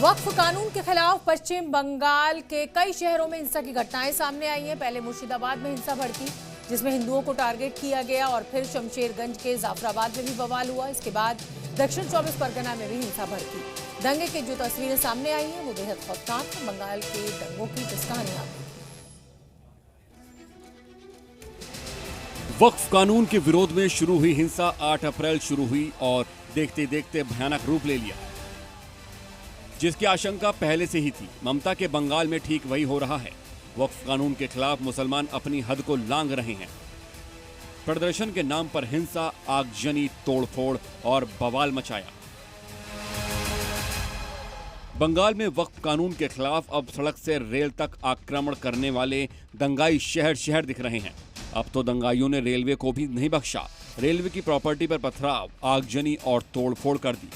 वक्फ कानून के खिलाफ पश्चिम बंगाल के कई शहरों में हिंसा की घटनाएं सामने आई हैं। पहले मुर्शिदाबाद में हिंसा भड़की जिसमें हिंदुओं को टारगेट किया गया और फिर शमशेरगंज के जाफराबाद में भी बवाल हुआ। इसके बाद दक्षिण 24 परगना में भी हिंसा भड़की। दंगे की जो तस्वीरें सामने आई हैं वो बेहद खौफनाक है। बंगाल के दंगों की जिस कहानी आप वक्फ कानून के विरोध में शुरू हुई हिंसा 8 अप्रैल शुरू हुई और देखते देखते भयानक रूप ले लिया, जिसकी आशंका पहले से ही थी। ममता के बंगाल में ठीक वही हो रहा है। वक्फ कानून के खिलाफ मुसलमान अपनी हद को लांघ रहे हैं। प्रदर्शन के नाम पर हिंसा, आगजनी, तोड़फोड़ और बवाल मचाया। बंगाल में वक्फ कानून के खिलाफ अब सड़क से रेल तक आक्रमण करने वाले दंगाई शहर शहर दिख रहे हैं। अब तो दंगाइयों ने रेलवे को भी नहीं बख्शा। रेलवे की प्रॉपर्टी पर पथराव, आगजनी और तोड़फोड़ कर दी।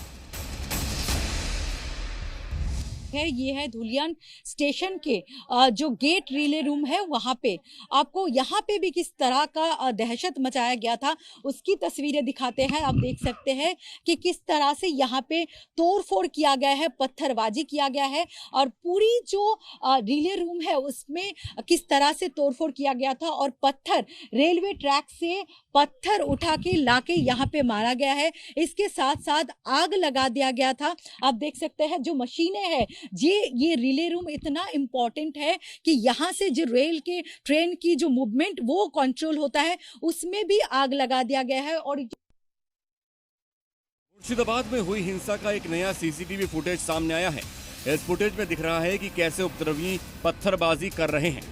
ये है धुलियान स्टेशन के जो गेट रिले रूम है वहां पे आपको यहाँ पे भी किस तरह का दहशत मचाया गया था उसकी तस्वीरें दिखाते हैं। आप देख सकते हैं कि किस तरह से यहाँ पे तोड़फोड़ किया गया है, पत्थरबाजी किया गया है और पूरी जो रिले रूम है उसमें किस तरह से तोड़फोड़ किया गया था और पत्थर रेलवे ट्रैक से पत्थर उठा के लाके यहाँ पे मारा गया है। इसके साथ साथ आग लगा दिया गया था। आप देख सकते हैं जो मशीनें हैं ये रिले रूम इतना इम्पोर्टेंट है कि यहाँ से जो रेल के ट्रेन की जो मूवमेंट वो कंट्रोल होता है, उसमें भी आग लगा दिया गया है। और मुर्शिदाबाद में हुई हिंसा का एक नया सीसीटीवी फुटेज सामने आया है। इस फुटेज में दिख रहा है कि कैसे उपद्रवी पत्थरबाजी कर रहे हैं।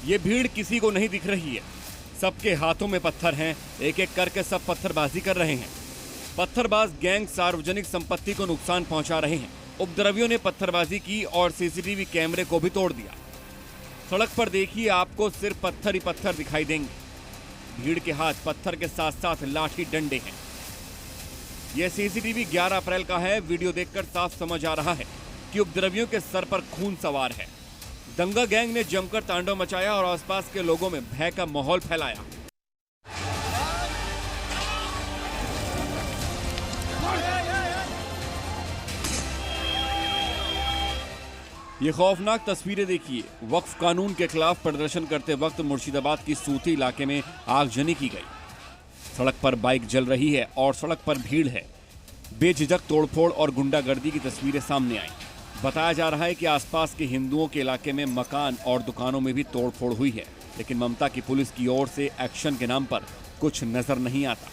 ये भीड़ किसी को नहीं दिख रही है, सबके हाथों में पत्थर हैं। एक एक करके सब पत्थरबाजी कर रहे हैं। पत्थरबाज गैंग सार्वजनिक संपत्ति को नुकसान पहुंचा रहे हैं। उपद्रवियों ने पत्थरबाजी की और सीसीटीवी कैमरे को भी तोड़ दिया। सड़क पर देखिए, आपको सिर्फ पत्थर ही पत्थर दिखाई देंगे। भीड़ के हाथ पत्थर के साथ साथ लाठी डंडे हैं। यह सीसीटीवी 11 अप्रैल का है। वीडियो देखकर साफ समझ आ रहा है कि उपद्रवियों के सर पर खून सवार है। दंगा गैंग ने जमकर तांडव मचाया और आसपास के लोगों में भय का माहौल फैलाया। ये खौफनाक तस्वीरें देखिए। वक्फ कानून के खिलाफ प्रदर्शन करते वक्त मुर्शिदाबाद की सूती इलाके में आगजनी की गई। सड़क पर बाइक जल रही है और सड़क पर भीड़ है। बेझिझक तोड़फोड़ और गुंडागर्दी की तस्वीरें सामने आई। बताया जा रहा है कि आसपास के हिंदुओं के इलाके में मकान और दुकानों में भी तोड़फोड़ हुई है, लेकिन ममता की पुलिस की ओर से एक्शन के नाम पर कुछ नजर नहीं आता।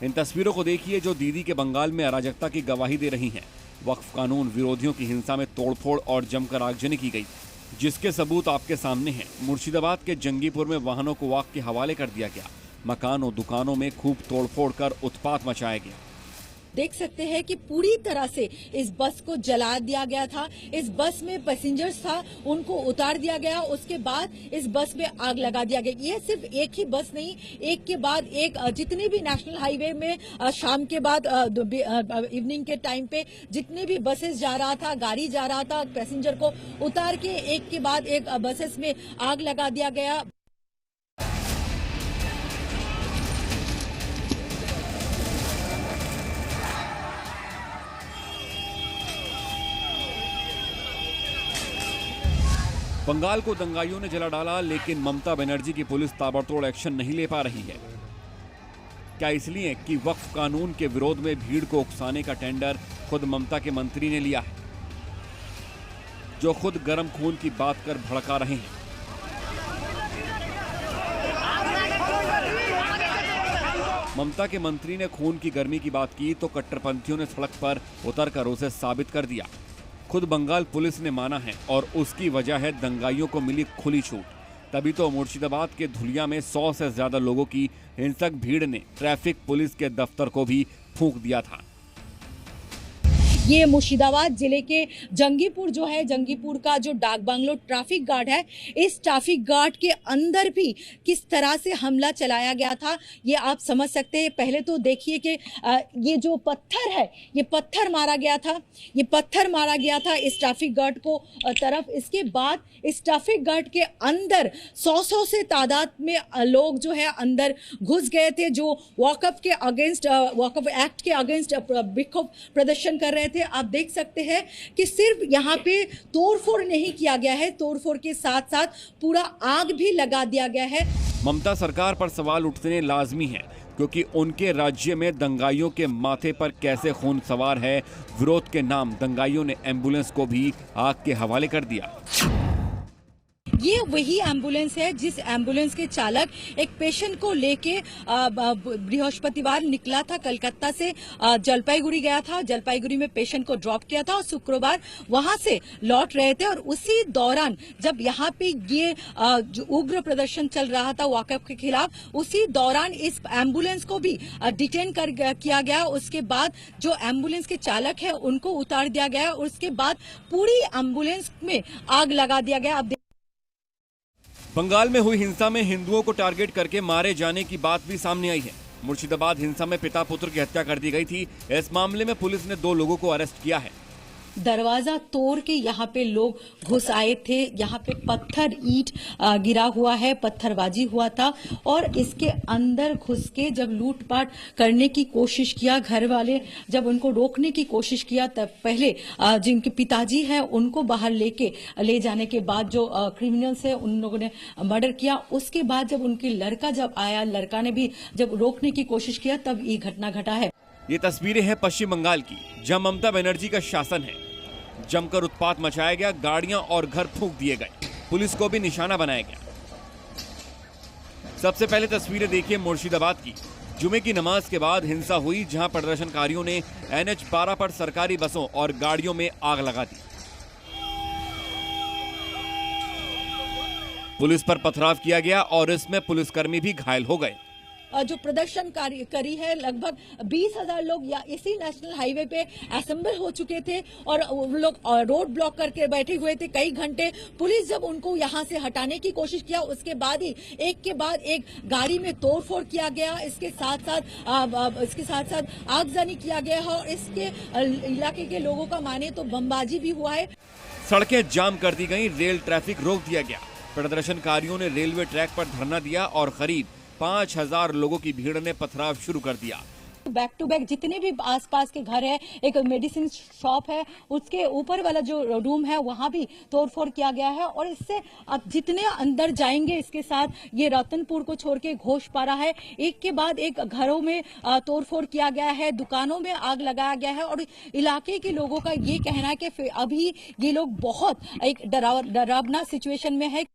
इन तस्वीरों को देखिए जो दीदी के बंगाल में अराजकता की गवाही दे रही हैं। वक्फ कानून विरोधियों की हिंसा में तोड़फोड़ और जमकर आगजनी की गई, जिसके सबूत आपके सामने हैं। मुर्शिदाबाद के जंगीपुर में वाहनों को आग के हवाले कर दिया गया। मकानों दुकानों में खूब तोड़फोड़ कर उत्पात मचाया गया। देख सकते हैं कि पूरी तरह से इस बस को जला दिया गया था। इस बस में पैसेंजर्स था, उनको उतार दिया गया। उसके बाद इस बस में आग लगा दिया गया। ये सिर्फ एक ही बस नहीं, एक के बाद एक जितने भी नेशनल हाईवे में शाम के बाद इवनिंग के टाइम पे जितने भी बसेस जा रहा था, गाड़ी जा रहा था, पैसेंजर को उतार के एक के बाद एक बसेस में आग लगा दिया गया। बंगाल को दंगाइयों ने जला डाला, लेकिन ममता बनर्जी की पुलिस ताबड़तोड़ एक्शन नहीं ले पा रही है। क्या इसलिए कि वक्फ कानून के विरोध में भीड़ को उकसाने का टेंडर खुद ममता के मंत्री ने लिया है, जो खुद गर्म खून की बात कर भड़का रहे हैं। ममता के मंत्री ने खून की गर्मी की बात की तो कट्टरपंथियों ने सड़क पर उतरकर उसे साबित कर दिया। खुद बंगाल पुलिस ने माना है और उसकी वजह है दंगाइयों को मिली खुली छूट। तभी तो मुर्शिदाबाद के धुलिया में 100 से ज्यादा लोगों की हिंसक भीड़ ने ट्रैफिक पुलिस के दफ्तर को भी फूंक दिया था। ये मुर्शिदाबाद जिले के जंगीपुर जो है, जंगीपुर का जो डाक बांग्लो ट्रैफिक गार्ड है, इस ट्रैफिक गार्ड के अंदर भी किस तरह से हमला चलाया गया था ये आप समझ सकते हैं। पहले तो देखिए कि ये जो पत्थर है, ये पत्थर मारा गया था, ये पत्थर मारा गया था इस ट्रैफिक गार्ड को तरफ। इसके बाद इस ट्रैफिक गार्ड के अंदर 100 से तादाद में लोग जो है अंदर घुस गए थे, जो वॉकअप के अगेंस्ट, वॉकअप एक्ट के अगेंस्ट विक्षोभ प्रदर्शन कर रहे थे। थे। आप देख सकते हैं कि सिर्फ यहाँ पे तोड़फोड़ नहीं किया गया है, तोड़फोड़ के साथ साथ पूरा आग भी लगा दिया गया है। ममता सरकार पर सवाल उठने लाजमी है, क्योंकि उनके राज्य में दंगाइयों के माथे पर कैसे खून सवार है। विरोध के नाम दंगाइयों ने एम्बुलेंस को भी आग के हवाले कर दिया। ये वही एम्बुलेंस है जिस एम्बुलेंस के चालक एक पेशेंट को लेके बृहस्पतिवार निकला था, कलकत्ता से जलपाईगुड़ी गया था, जलपाईगुड़ी में पेशेंट को ड्रॉप किया था और शुक्रवार वहां से लौट रहे थे। और उसी दौरान जब यहाँ पे ये जो उग्र प्रदर्शन चल रहा था वाकफ के खिलाफ, उसी दौरान इस एम्बुलेंस को भी डिटेन किया गया। उसके बाद जो एम्बुलेंस के चालक है उनको उतार दिया गया और उसके बाद पूरी एम्बुलेंस में आग लगा दिया गया। अब बंगाल में हुई हिंसा में हिंदुओं को टारगेट करके मारे जाने की बात भी सामने आई है। मुर्शिदाबाद हिंसा में पिता पुत्र की हत्या कर दी गई थी। इस मामले में पुलिस ने 2 लोगों को अरेस्ट किया है। दरवाजा तोड़ के यहाँ पे लोग घुस आए थे। यहाँ पे पत्थर ईंट गिरा हुआ है, पत्थरबाजी हुआ था और इसके अंदर घुस के जब लूटपाट करने की कोशिश किया, घर वाले जब उनको रोकने की कोशिश किया, तब पहले जिनके पिताजी हैं उनको बाहर ले जाने के बाद जो क्रिमिनल्स है उन लोगों ने मर्डर किया। उसके बाद जब उनके लड़का जब आया, लड़का ने भी जब रोकने की कोशिश किया, तब ये घटना घटा है। ये तस्वीरें हैं पश्चिम बंगाल की, जहां ममता बनर्जी का शासन है। जमकर उत्पात मचाया गया, गाड़ियां और घर फूंक दिए गए, पुलिस को भी निशाना बनाया गया। सबसे पहले तस्वीरें देखिए मुर्शिदाबाद की। जुमे की नमाज के बाद हिंसा हुई, जहां प्रदर्शनकारियों ने NH 12 पर सरकारी बसों और गाड़ियों में आग लगा दी। पुलिस पर पथराव किया गया और इसमें पुलिसकर्मी भी घायल हो गए। जो प्रदर्शन करी है, लगभग 20,000 लोग या इसी नेशनल हाईवे पे असेंबल हो चुके थे और वो लोग रोड ब्लॉक करके बैठे हुए थे कई घंटे। पुलिस जब उनको यहां से हटाने की कोशिश किया, उसके बाद ही एक के बाद एक गाड़ी में तोड़फोड़ किया गया। इसके साथ साथ आगजनी किया गया है और इसके इलाके के लोगों का माने तो बमबाजी भी हुआ है। सड़कें जाम कर दी गई, रेल ट्रैफिक रोक दिया गया। प्रदर्शनकारियों ने रेलवे ट्रैक पर धरना दिया और करीब 5,000 लोगों की भीड़ ने पथराव शुरू कर दिया। बैक टू बैक जितने भी आसपास के घर है, एक मेडिसिन शॉप है, उसके ऊपर वाला जो रूम है वहां भी तोड़फोड़ किया गया है। और इससे अब जितने अंदर जाएंगे, इसके साथ ये रतनपुर को छोड़ के घोषपारा है, एक के बाद एक घरों में तोड़फोड़ किया गया है, दुकानों में आग लगाया गया है। और इलाके के लोगों का ये कहना है कि अभी ये लोग बहुत एक डरावना सिचुएशन में है।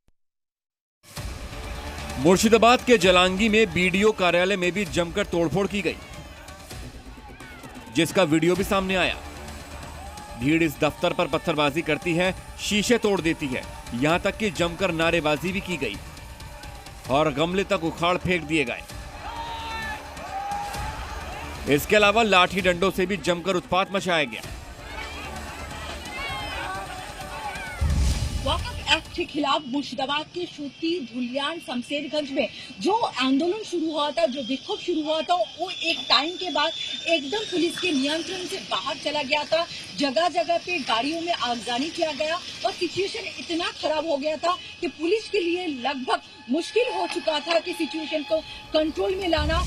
मुर्शिदाबाद के जलांगी में BDO कार्यालय में भी जमकर तोड़फोड़ की गई, जिसका वीडियो भी सामने आया। भीड़ इस दफ्तर पर पत्थरबाजी करती है, शीशे तोड़ देती है, यहां तक कि जमकर नारेबाजी भी की गई और गमले तक उखाड़ फेंक दिए गए। इसके अलावा लाठी डंडों से भी जमकर उत्पात मचाया गया। वाकफ एक्ट के खिलाफ मुर्शिदाबाद के शूटी, धुलियान, शमशेरगंज में जो आंदोलन शुरू हुआ था, जो विक्षोभ शुरू हुआ था, वो एक टाइम के बाद एकदम पुलिस के नियंत्रण से बाहर चला गया था। जगह जगह पे गाड़ियों में आगजनी किया गया और सिचुएशन इतना खराब हो गया था कि पुलिस के लिए लगभग मुश्किल हो चुका था कि सिचुएशन को कंट्रोल में लाना।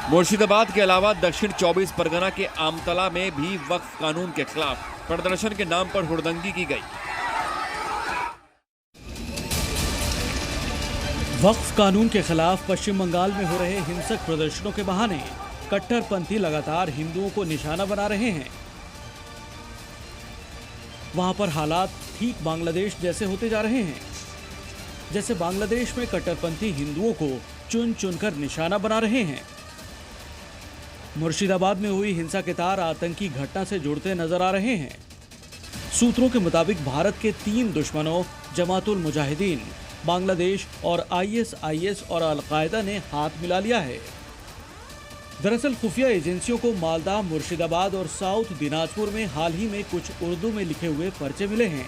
मुर्शिदाबाद के अलावा दक्षिण 24 परगना के आमतला में भी वक्फ कानून के खिलाफ प्रदर्शन के नाम पर हुड़दंगी की गई। वक्फ कानून के खिलाफ पश्चिम बंगाल में हो रहे हिंसक प्रदर्शनों के बहाने कट्टरपंथी लगातार हिंदुओं को निशाना बना रहे हैं। वहां पर हालात ठीक बांग्लादेश जैसे होते जा रहे हैं, जैसे बांग्लादेश में कट्टरपंथी हिंदुओं को चुन चुनकर निशाना बना रहे हैं। मुर्शिदाबाद में हुई हिंसा के तार आतंकी घटना से जुड़ते नजर आ रहे हैं। सूत्रों के मुताबिक भारत के 3 दुश्मनों जमातुल मुजाहिदीन, बांग्लादेश और ISIS और अल-कायदा ने हाथ मिला लिया है। दरअसल खुफिया एजेंसियों को मालदा, मुर्शिदाबाद और साउथ दिनाजपुर में हाल ही में कुछ उर्दू में लिखे हुए पर्चे मिले हैं,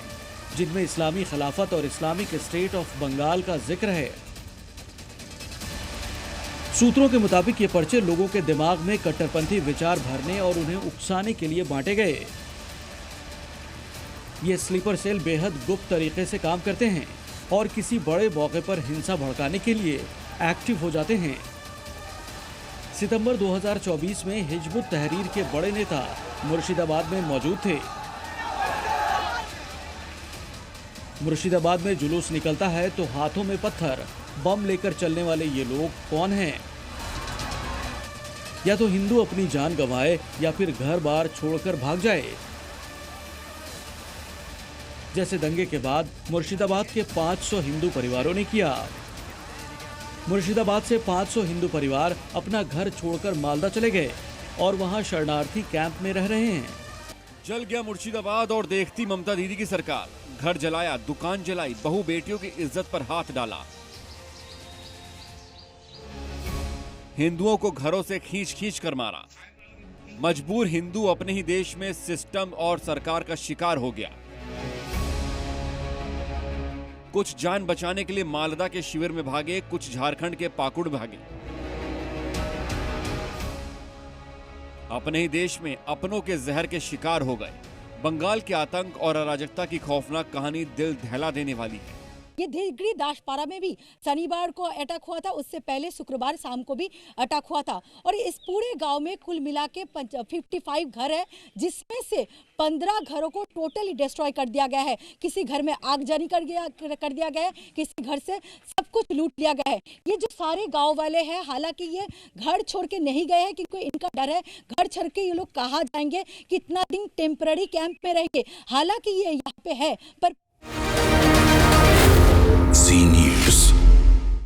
जिनमें इस्लामी खिलाफत और इस्लामिक स्टेट ऑफ बंगाल का जिक्र है। सूत्रों के मुताबिक ये पर्चे लोगों के दिमाग में कट्टरपंथी विचार भरने और उन्हें उकसाने के लिए बांटे गए। ये स्लीपर सेल बेहद गुप्त तरीके से काम करते हैं और किसी बड़े मौके पर हिंसा भड़काने के लिए एक्टिव हो जाते हैं। सितंबर 2024 में हिजबुत तहरीर के बड़े नेता मुर्शिदाबाद में मौजूद थे। मुर्शिदाबाद में जुलूस निकलता है तो हाथों में पत्थर, बम लेकर चलने वाले ये लोग कौन हैं? या तो हिंदू अपनी जान गंवाए या फिर घर बार छोड़कर भाग जाए, जैसे दंगे के बाद मुर्शिदाबाद के 500 हिंदू परिवारों ने किया। मुर्शिदाबाद से 500 हिंदू परिवार अपना घर छोड़कर मालदा चले गए और वहां शरणार्थी कैंप में रह रहे हैं। जल गया मुर्शिदाबाद और देखती ममता दीदी की सरकार। घर जलाया, दुकान जलाई, बहू बेटियों की इज्जत पर हाथ डाला। हिंदुओं को घरों से खींच खींच कर मारा। मजबूर हिंदू अपने ही देश में सिस्टम और सरकार का शिकार हो गया। कुछ जान बचाने के लिए मालदा के शिविर में भागे, कुछ झारखंड के पाकुड़ भागे। अपने ही देश में अपनों के जहर के शिकार हो गए। बंगाल के आतंक और अराजकता की खौफनाक कहानी दिल दहला देने वाली है। ये धीरगढ़ी दासपाड़ा में भी शनिवार को अटैक हुआ था, उससे पहले शुक्रवार शाम को भी अटैक हुआ था और इस पूरे गांव में कुल मिला के 55 घर है, जिसमें से 15 घरों को टोटली डिस्ट्रॉय कर दिया गया है। किसी घर में आगजनी कर दिया गया है, किसी घर से सब कुछ लूट लिया गया है। ये जो सारे गाँव वाले हैं, हालांकि ये घर छोड़ के नहीं गए हैं क्योंकि इनका डर है घर छोड़ के ये लोग कहाँ जाएंगे, कितना दिन टेम्पररी कैंप में रहेंगे। हालांकि ये यहाँ पे है पर